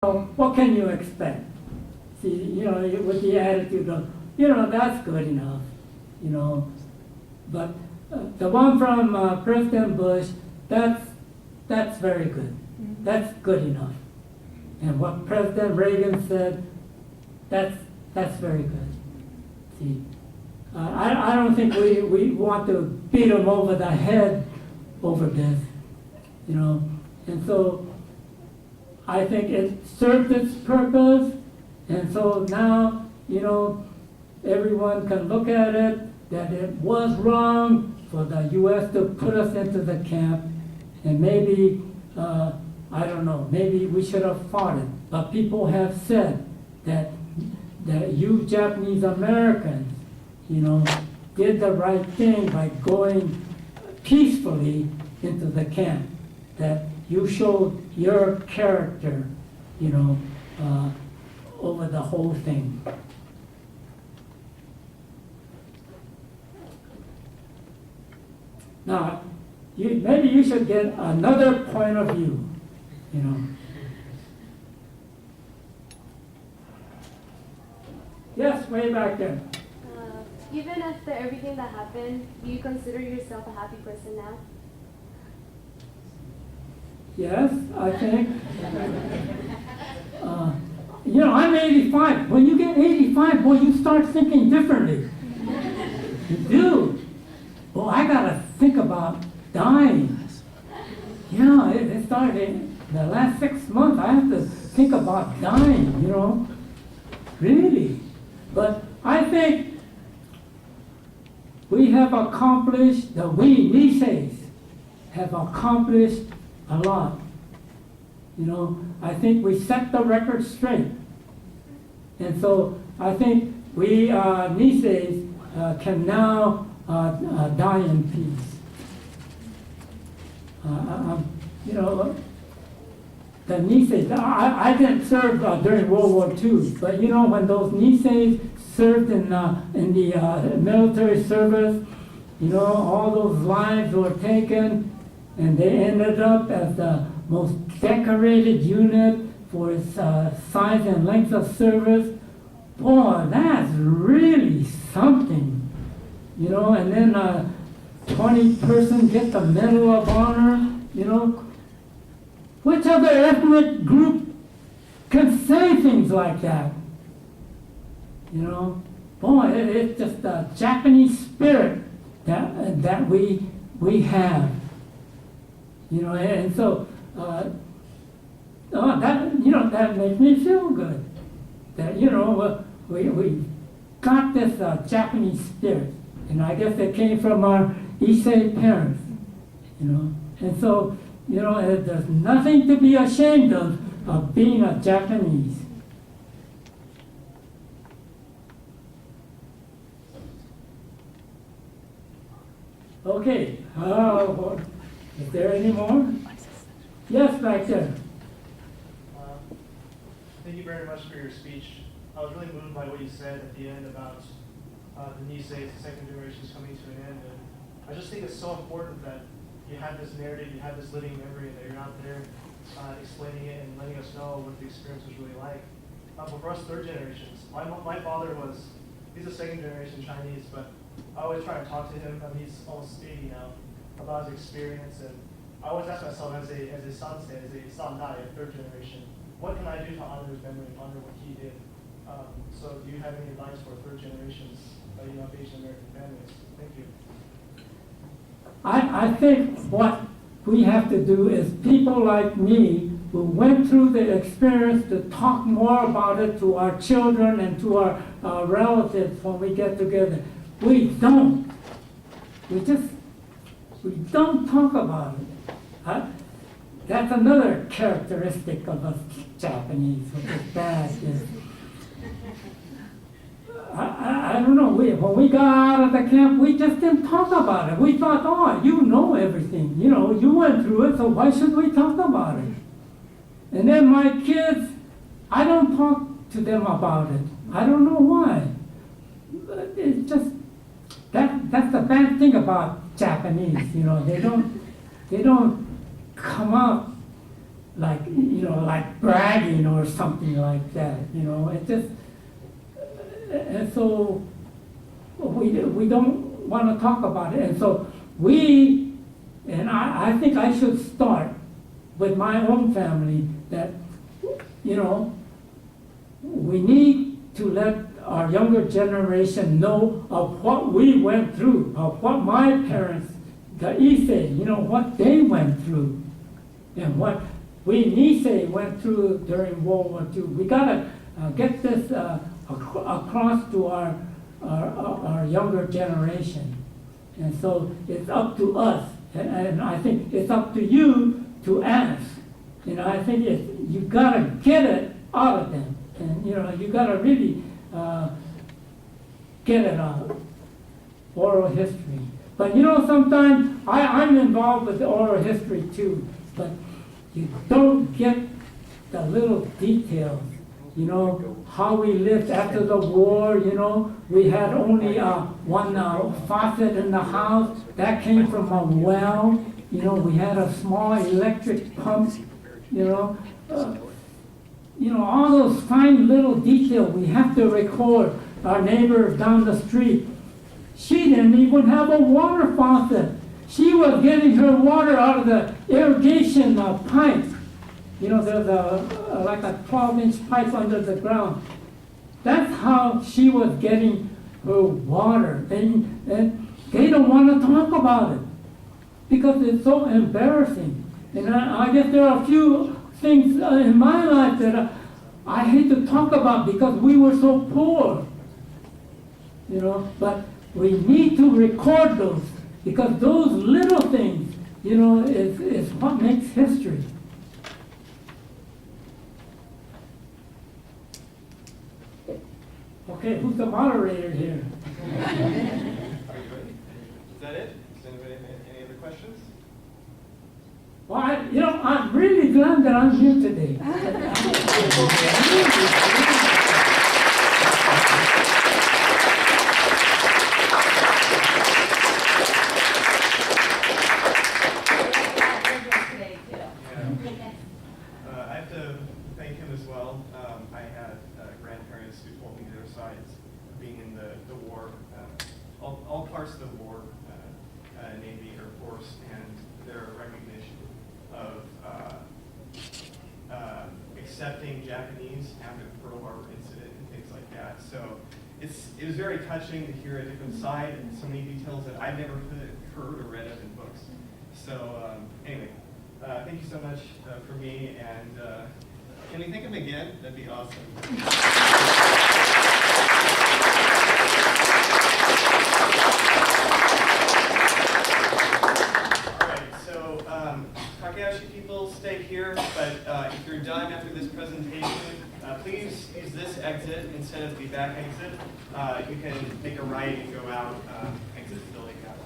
what can you expect? See, with the attitude of, that's good enough, But the one from President Bush, that's very good. That's good enough. And what President Reagan said, that's very good. See, I don't think we want to beat them over the head over this, And so I think it served its purpose, and so now, everyone can look at it, that it was wrong for the U.S. to put us into the camp, and maybe, I don't know, maybe we should have fought it. But people have said that you Japanese Americans, did the right thing by going peacefully into the camp, that you showed your character, over the whole thing. Now, maybe you should get another point of view, Yes, way back there. Even after everything that happened, do you consider yourself a happy person now? Yes, I think. I'm 85. When you get 85, boy, you start thinking differently. You do. Well, I got to think about dying. It started the last 6 months. I have to think about dying, Really. But I think we have accomplished, we Niseis have accomplished a lot. I think we set the record straight. And so I think we Niseis can now die in peace. The Niseis, I didn't serve during World War II, but when those Niseis served in the military service, all those lives were taken, and they ended up as the most decorated unit for its size and length of service. Boy, that's really something, and then 20 persons get the Medal of Honor, Which other ethnic group can say things like that? Boy, it's just the Japanese spirit that we have. And so that makes me feel good. That we got this Japanese spirit, and I guess it came from our Issei parents. And so there's nothing to be ashamed of being a Japanese. Okay. Is there any more? Yes, back there. Thank you very much for your speech. I was really moved by what you said at the end about the Niseis, the second generation is coming to an end. And I just think it's so important that you have this narrative, you have this living memory, and that you're out there explaining it and letting us know what the experience was really like. But for us third generations, my father he's a second generation Chinese, but I always try to talk to him, he's almost 80 now, about his experience. And I always ask myself as a sansei, as a sandai, a third generation, what can I do to honor his memory and honor what he did? So do you have any advice for third generations of Asian American families? Thank you. I think what we have to do is people like me who went through the experience to talk more about it to our children and to our relatives when we get together. We don't talk about it. That's another characteristic of us Japanese, which is bad. I don't know, when we got out of the camp, we just didn't talk about it. We thought, you know everything. You went through it, so why should we talk about it? And then my kids, I don't talk to them about it. I don't know why. It's just, that's the bad thing about Japanese, they don't come out like bragging or something like that. It just, and so we don't want to talk about it. And so I think I should start with my own family that, we need to let our younger generation know of what we went through, of what my parents, the Issei, what they went through, and what we Nisei went through during World War II. We gotta get this across to our younger generation. And so it's up to us, and I think it's up to you to ask. I think you gotta get it out of them, and you gotta really get it out. Oral history. But sometimes I'm involved with the oral history too, but you don't get the little details. How we lived after the war, we had only one faucet in the house. That came from a well. We had a small electric pump, all those fine little details we have to record. Our neighbor down the street, she didn't even have a water faucet. She was getting her water out of the irrigation pipe. There's like a 12-inch pipe under the ground. That's how she was getting her water. And they don't want to talk about it because it's so embarrassing. And I guess there are a few things in my life that I hate to talk about because we were so poor. But we need to record those because those little things, is what makes history. Okay, who's the moderator here? Are you ready? Is that it? Does anybody have any other questions? Well, I'm really glad that I'm here today. I have to thank him as well. I had grandparents who told me their sides of being in the war, all parts of the war, Navy, Air Force, and their recognition of accepting Japanese after the Pearl Harbor incident and things like that. So it was very touching to hear a different side and so many details that I've never heard or read of in books. So anyway, thank you so much for me, and can we thank him again? That'd be awesome. All right, so Takahashi people, stay here, but if you're done after this presentation, please use this exit instead of the back exit. You can make a right and go out, exit the building that way.